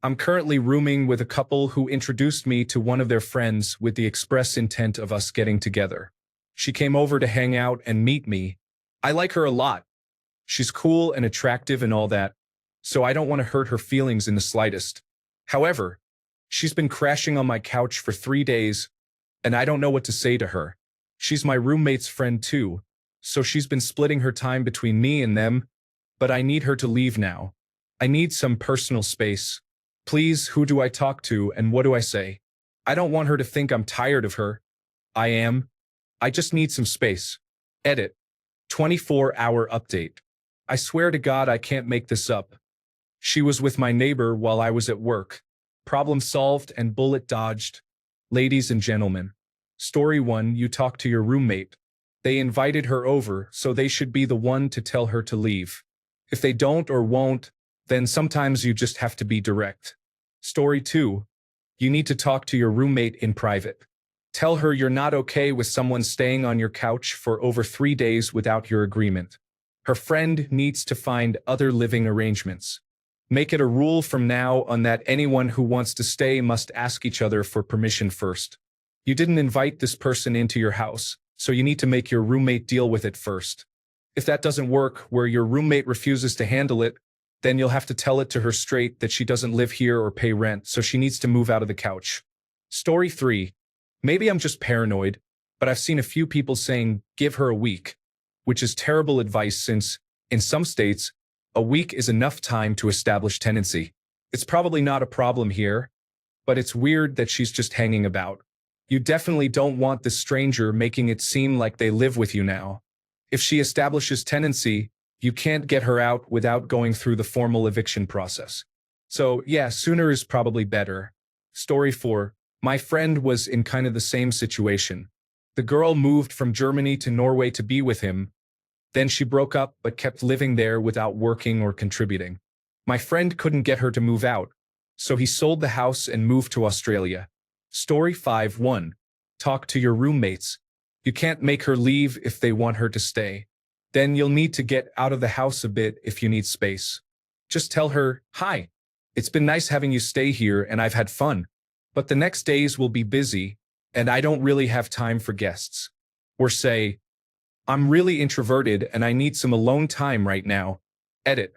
I'm currently rooming with a couple who introduced me to one of their friends with the express intent of us getting together. She came over to hang out and meet me. I like her a lot. She's cool and attractive and all that, so I don't want to hurt her feelings in the slightest. However, she's been crashing on my couch for 3 days, and I don't know what to say to her. She's my roommate's friend too, so she's been splitting her time between me and them, but I need her to leave now. I need some personal space. Please, who do I talk to and what do I say? I don't want her to think I'm tired of her. I am. I just need some space. Edit. 24-hour update. I swear to God I can't make this up. She was with my neighbor while I was at work. Problem solved and bullet dodged. Ladies and gentlemen. Story 1, you talk to your roommate. They invited her over, so they should be the one to tell her to leave. If they don't or won't, then sometimes you just have to be direct. Story 2, you need to talk to your roommate in private. Tell her you're not okay with someone staying on your couch for over 3 days without your agreement. Her friend needs to find other living arrangements. Make it a rule from now on that anyone who wants to stay must ask each other for permission first. You didn't invite this person into your house, so you need to make your roommate deal with it first. If that doesn't work, where your roommate refuses to handle it, then you'll have to tell it to her straight that she doesn't live here or pay rent, so she needs to move out of the couch. Story 3. Maybe I'm just paranoid, but I've seen a few people saying, give her a week, which is terrible advice since, in some states, a week is enough time to establish tenancy. It's probably not a problem here, but it's weird that she's just hanging about. You definitely don't want this stranger making it seem like they live with you now. If she establishes tenancy, you can't get her out without going through the formal eviction process. So yeah, sooner is probably better. Story 4. My friend was in kind of the same situation. The girl moved from Germany to Norway to be with him. Then she broke up but kept living there without working or contributing. My friend couldn't get her to move out, so he sold the house and moved to Australia. Story 5.1. Talk to your roommates. You can't make her leave if they want her to stay. Then you'll need to get out of the house a bit if you need space. Just tell her, hi, it's been nice having you stay here and I've had fun, but the next days will be busy and I don't really have time for guests. Or say, I'm really introverted and I need some alone time right now. Edit.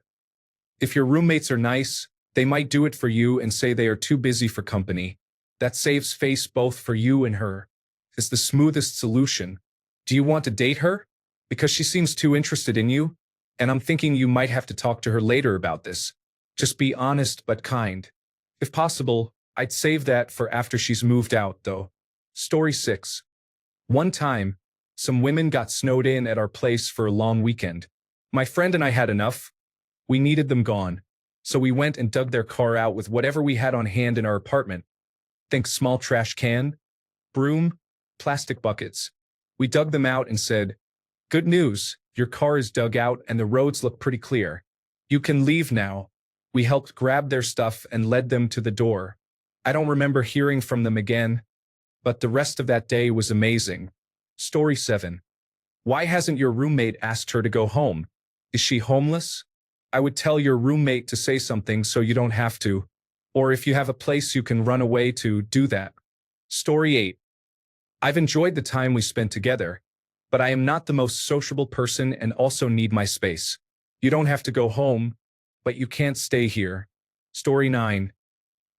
If your roommates are nice, they might do it for you and say they are too busy for company. That saves face both for you and her. It's the smoothest solution. Do you want to date her? Because she seems too interested in you, and I'm thinking you might have to talk to her later about this. Just be honest but kind. If possible, I'd save that for after she's moved out, though. Story 6. One time, some women got snowed in at our place for a long weekend. My friend and I had enough. We needed them gone. So we went and dug their car out with whatever we had on hand in our apartment. Think small trash can, broom, plastic buckets. We dug them out and said, good news, your car is dug out and the roads look pretty clear. You can leave now. We helped grab their stuff and led them to the door. I don't remember hearing from them again, but the rest of that day was amazing. Story 7. Why hasn't your roommate asked her to go home? Is she homeless? I would tell your roommate to say something so you don't have to. Or if you have a place you can run away to, do that. Story 8. I've enjoyed the time we spent together, but I am not the most sociable person and also need my space. You don't have to go home, but you can't stay here. Story 9.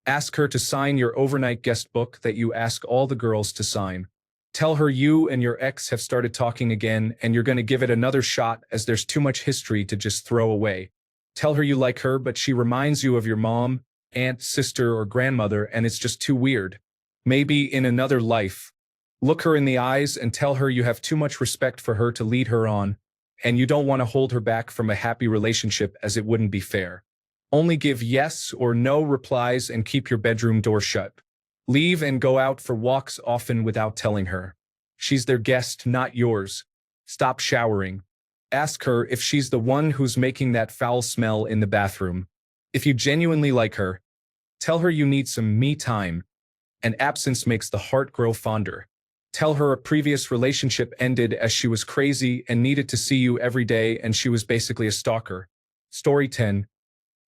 Ask her to sign your overnight guest book that you ask all the girls to sign. Tell her you and your ex have started talking again and you're going to give it another shot as there's too much history to just throw away. Tell her you like her, but she reminds you of your mom, aunt, sister, or grandmother, and it's just too weird. Maybe in another life. Look her in the eyes and tell her you have too much respect for her to lead her on, and you don't want to hold her back from a happy relationship as it wouldn't be fair. Only give yes or no replies and keep your bedroom door shut. Leave and go out for walks often without telling her. She's their guest, not yours. Stop showering. Ask her if she's the one who's making that foul smell in the bathroom. If you genuinely like her, tell her you need some me time, and absence makes the heart grow fonder. Tell her a previous relationship ended as she was crazy and needed to see you every day and she was basically a stalker. Story 10.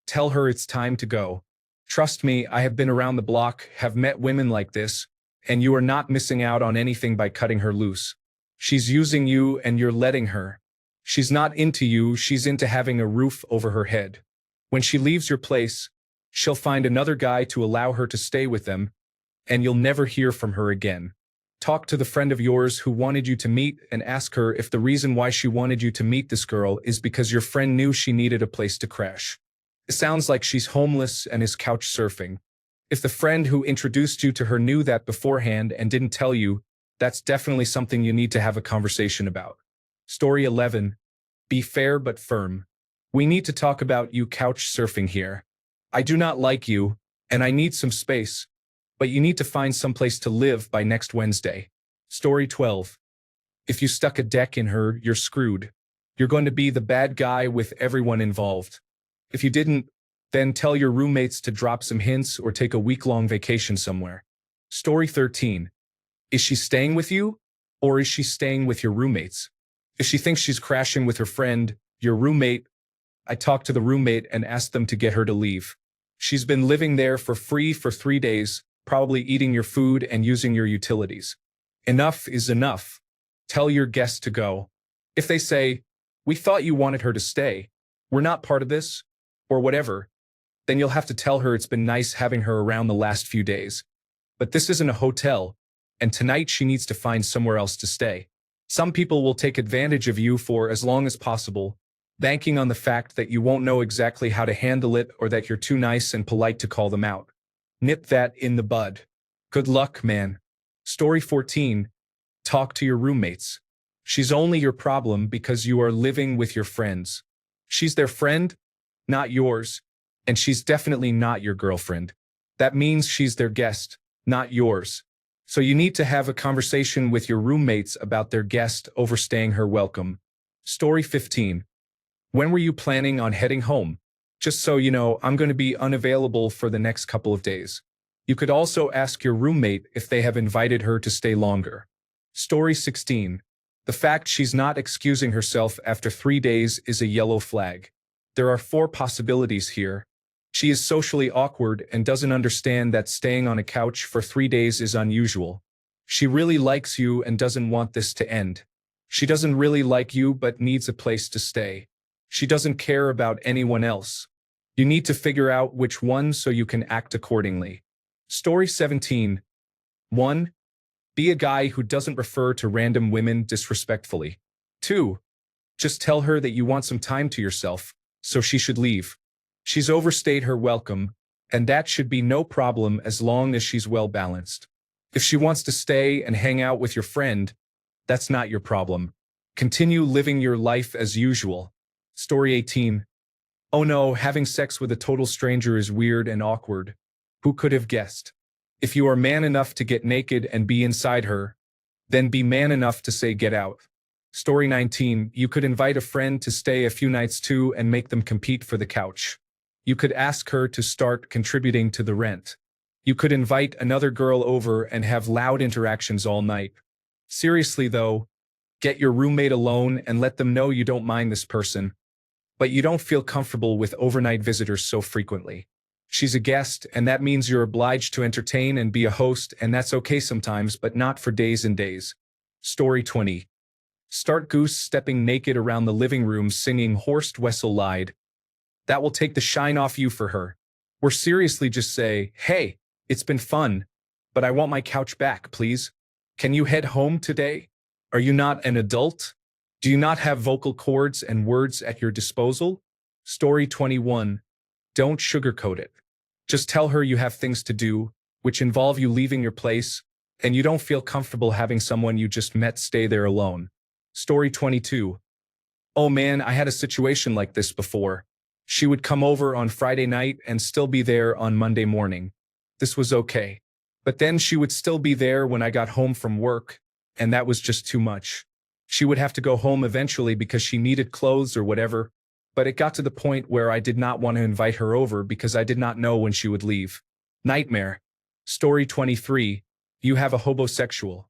Tell her it's time to go. Trust me, I have been around the block, have met women like this, and you are not missing out on anything by cutting her loose. She's using you and you're letting her. She's not into you, she's into having a roof over her head. When she leaves your place, she'll find another guy to allow her to stay with them, and you'll never hear from her again. Talk to the friend of yours who wanted you to meet and ask her if the reason why she wanted you to meet this girl is because your friend knew she needed a place to crash. It sounds like she's homeless and is couch surfing. If the friend who introduced you to her knew that beforehand and didn't tell you, that's definitely something you need to have a conversation about. Story 11. Be fair but firm. We need to talk about you couch surfing here. I do not like you, and I need some space, but you need to find someplace to live by next Wednesday. Story 12. If you stuck a deck in her, you're screwed. You're going to be the bad guy with everyone involved. If you didn't, then tell your roommates to drop some hints or take a week-long vacation somewhere. Story 13. Is she staying with you, or is she staying with your roommates? If she thinks she's crashing with her friend, your roommate, I talked to the roommate and asked them to get her to leave. She's been living there for free for 3 days, probably eating your food and using your utilities. Enough is enough. Tell your guests to go. If they say, we thought you wanted her to stay, we're not part of this, or whatever, then you'll have to tell her it's been nice having her around the last few days. But this isn't a hotel, and tonight she needs to find somewhere else to stay. Some people will take advantage of you for as long as possible, banking on the fact that you won't know exactly how to handle it or that you're too nice and polite to call them out. Nip that in the bud. Good luck, man. Story 14. Talk to your roommates. She's only your problem because you are living with your friends. She's their friend, not yours, and she's definitely not your girlfriend. That means she's their guest, not yours. So you need to have a conversation with your roommates about their guest overstaying her welcome. Story 15. When were you planning on heading home? Just so you know, I'm going to be unavailable for the next couple of days. You could also ask your roommate if they have invited her to stay longer. Story 16. The fact she's not excusing herself after 3 days is a yellow flag. There are 4 possibilities here. She is socially awkward and doesn't understand that staying on a couch for 3 days is unusual. She really likes you and doesn't want this to end. She doesn't really like you but needs a place to stay. She doesn't care about anyone else. You need to figure out which one so you can act accordingly. Story 17. 1. Be a guy who doesn't refer to random women disrespectfully. 2. Just tell her that you want some time to yourself, so she should leave. She's overstayed her welcome, and that should be no problem as long as she's well balanced. If she wants to stay and hang out with your friend, that's not your problem. Continue living your life as usual. Story 18. Oh no, having sex with a total stranger is weird and awkward. Who could have guessed? If you are man enough to get naked and be inside her, then be man enough to say get out. Story 19. You could invite a friend to stay a few nights too and make them compete for the couch. You could ask her to start contributing to the rent. You could invite another girl over and have loud interactions all night. Seriously though, get your roommate alone and let them know you don't mind this person, but you don't feel comfortable with overnight visitors so frequently. She's a guest, and that means you're obliged to entertain and be a host, and that's okay sometimes, but not for days and days. Story 20. Start goose stepping naked around the living room singing Horst Wessel Lied. That will take the shine off you for her. Or seriously just say, hey, it's been fun, but I want my couch back, please. Can you head home today? Are you not an adult? Do you not have vocal cords and words at your disposal? Story 21. Don't sugarcoat it. Just tell her you have things to do, which involve you leaving your place, and you don't feel comfortable having someone you just met stay there alone. Story 22. Oh man, I had a situation like this before. She would come over on Friday night and still be there on Monday morning. This was okay. But then she would still be there when I got home from work, and that was just too much. She would have to go home eventually because she needed clothes or whatever, but it got to the point where I did not want to invite her over because I did not know when she would leave. Nightmare. Story 23. You have a hobosexual.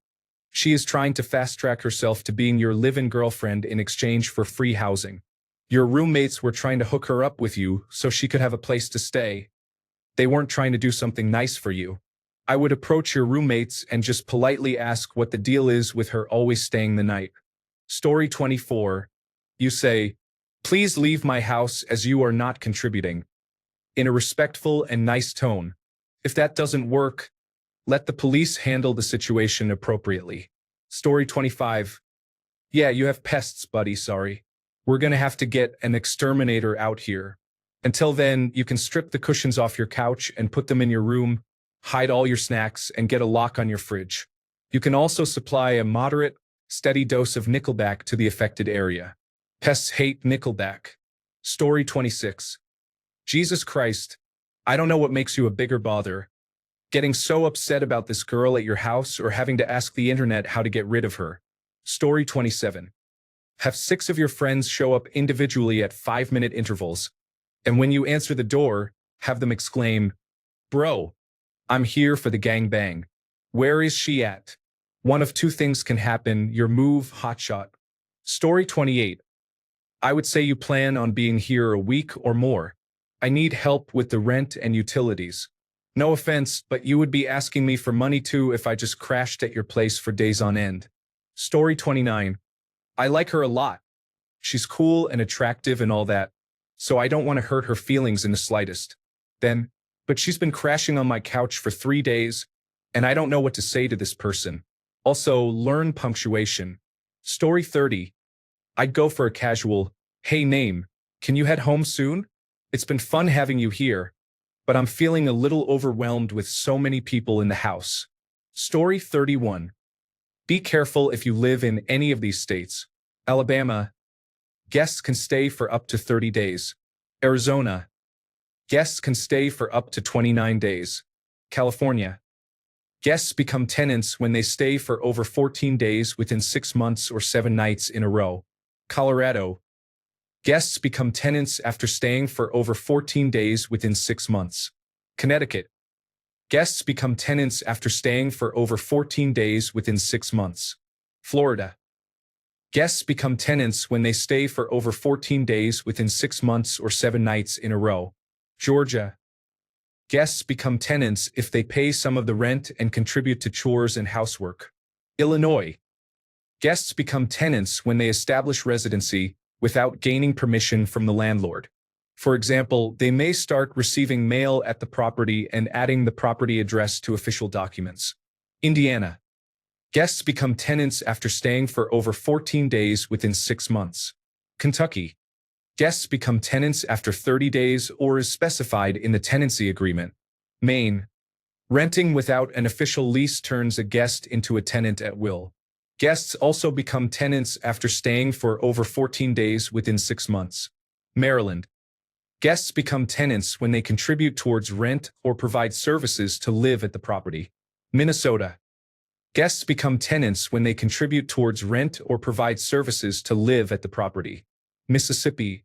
She is trying to fast-track herself to being your live-in girlfriend in exchange for free housing. Your roommates were trying to hook her up with you so she could have a place to stay. They weren't trying to do something nice for you. I would approach your roommates and just politely ask what the deal is with her always staying the night. Story 24. You say, "Please leave my house as you are not contributing," in a respectful and nice tone. If that doesn't work, let the police handle the situation appropriately. Story 25. Yeah, you have pests, buddy, sorry. We're gonna have to get an exterminator out here. Until then, you can strip the cushions off your couch and put them in your room, hide all your snacks, and get a lock on your fridge. You can also supply a moderate, steady dose of Nickelback to the affected area. Pests hate Nickelback. Story 26. Jesus Christ, I don't know what makes you a bigger bother. Getting so upset about this girl at your house or having to ask the internet how to get rid of her. Story 27. Have 6 of your friends show up individually at 5-minute intervals, and when you answer the door, have them exclaim, "Bro, I'm here for the gangbang. Where is she at?" One of two things can happen, your move, hotshot. Story 28. I would say you plan on being here a week or more. I need help with the rent and utilities. No offense, but you would be asking me for money too if I just crashed at your place for days on end. Story 29. I like her a lot. She's cool and attractive and all that, so I don't want to hurt her feelings in the slightest. Then, but she's been crashing on my couch for 3 days, and I don't know what to say to this person. Also, learn punctuation. Story 30. I'd go for a casual, "Hey name, can you head home soon? It's been fun having you here, but I'm feeling a little overwhelmed with so many people in the house." Story 31. Be careful if you live in any of these states. Alabama. Guests can stay for up to 30 days. Arizona. Guests can stay for up to 29 days. California. Guests become tenants when they stay for over 14 days within 6 months or 7 nights in a row. Colorado. Guests become tenants after staying for over 14 days within 6 months. Connecticut. Guests become tenants after staying for over 14 days within 6 months. Florida. Guests become tenants when they stay for over 14 days within 6 months or 7 nights in a row. Georgia. Guests become tenants if they pay some of the rent and contribute to chores and housework. Illinois. Guests become tenants when they establish residency without gaining permission from the landlord. For example, they may start receiving mail at the property and adding the property address to official documents. Indiana. Guests become tenants after staying for over 14 days within 6 months. Kentucky. Guests become tenants after 30 days or is specified in the tenancy agreement. Maine. Renting without an official lease turns a guest into a tenant at will. Guests also become tenants after staying for over 14 days within 6 months. Maryland. Guests become tenants when they contribute towards rent or provide services to live at the property. Minnesota. Guests become tenants when they contribute towards rent or provide services to live at the property. Mississippi.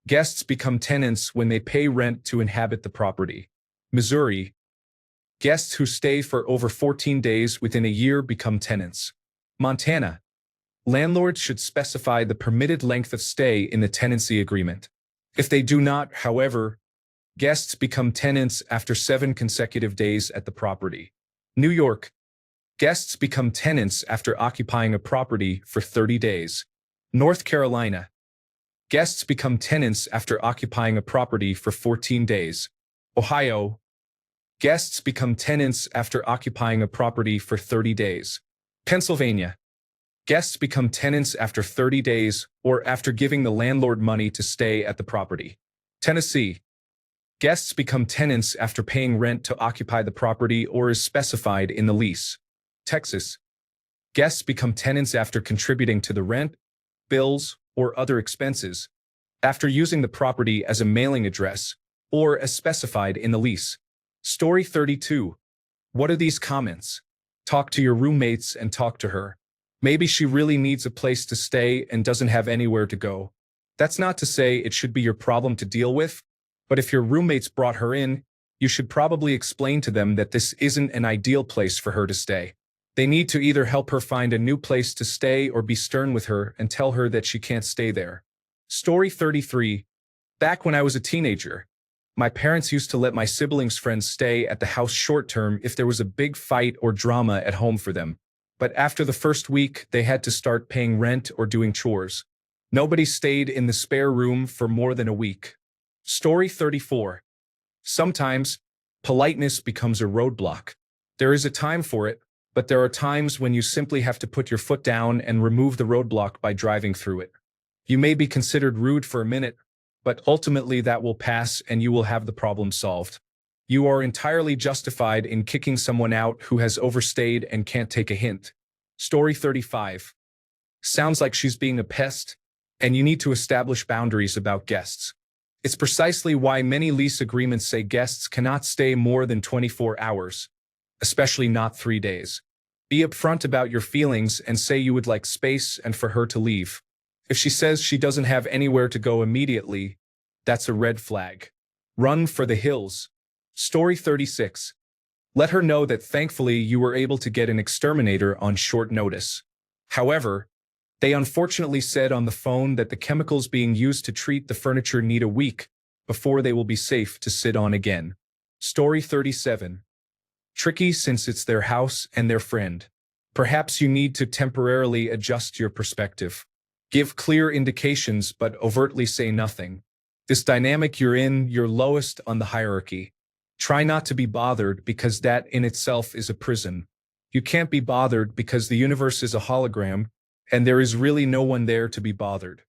Guests become tenants when they pay rent to inhabit the property. Missouri. Guests who stay for over 14 days within a year become tenants. Montana. Landlords should specify the permitted length of stay in the tenancy agreement. If they do not, however, guests become tenants after 7 consecutive days at the property. New York. Guests become tenants after occupying a property for 30 days. North Carolina. Guests become tenants after occupying a property for 14 days. Ohio. Guests become tenants after occupying a property for 30 days. Pennsylvania. Guests become tenants after 30 days or after giving the landlord money to stay at the property. Tennessee. Guests become tenants after paying rent to occupy the property or is specified in the lease. Texas. Guests become tenants after contributing to the rent, bills, or other expenses, after using the property as a mailing address, or as specified in the lease. Story 32. What are these comments? Talk to your roommates and talk to her. Maybe she really needs a place to stay and doesn't have anywhere to go. That's not to say it should be your problem to deal with, but if your roommates brought her in, you should probably explain to them that this isn't an ideal place for her to stay. They need to either help her find a new place to stay or be stern with her and tell her that she can't stay there. Story 33. Back when I was a teenager, My parents used to let my siblings' friends stay at the house short term if there was a big fight or drama at home for them. But after the first week, they had to start paying rent or doing chores. Nobody stayed in the spare room for more than a week. Story 34. Sometimes, politeness becomes a roadblock. There is a time for it, but there are times when you simply have to put your foot down and remove the roadblock by driving through it. You may be considered rude for a minute, but ultimately that will pass and you will have the problem solved. You are entirely justified in kicking someone out who has overstayed and can't take a hint. Story 35. Sounds like she's being a pest, and you need to establish boundaries about guests. It's precisely why many lease agreements say guests cannot stay more than 24 hours, especially not 3 days. Be upfront about your feelings and say you would like space and for her to leave. If she says she doesn't have anywhere to go immediately, that's a red flag. Run for the hills. Story 36. Let her know that thankfully you were able to get an exterminator on short notice. However, they unfortunately said on the phone that the chemicals being used to treat the furniture need a week before they will be safe to sit on again. Story 37. Tricky since it's their house and their friend. Perhaps you need to temporarily adjust your perspective. Give clear indications but overtly say nothing. This dynamic you're lowest on the hierarchy. Try not to be bothered because that in itself is a prison. You can't be bothered because the universe is a hologram, and there is really no one there to be bothered.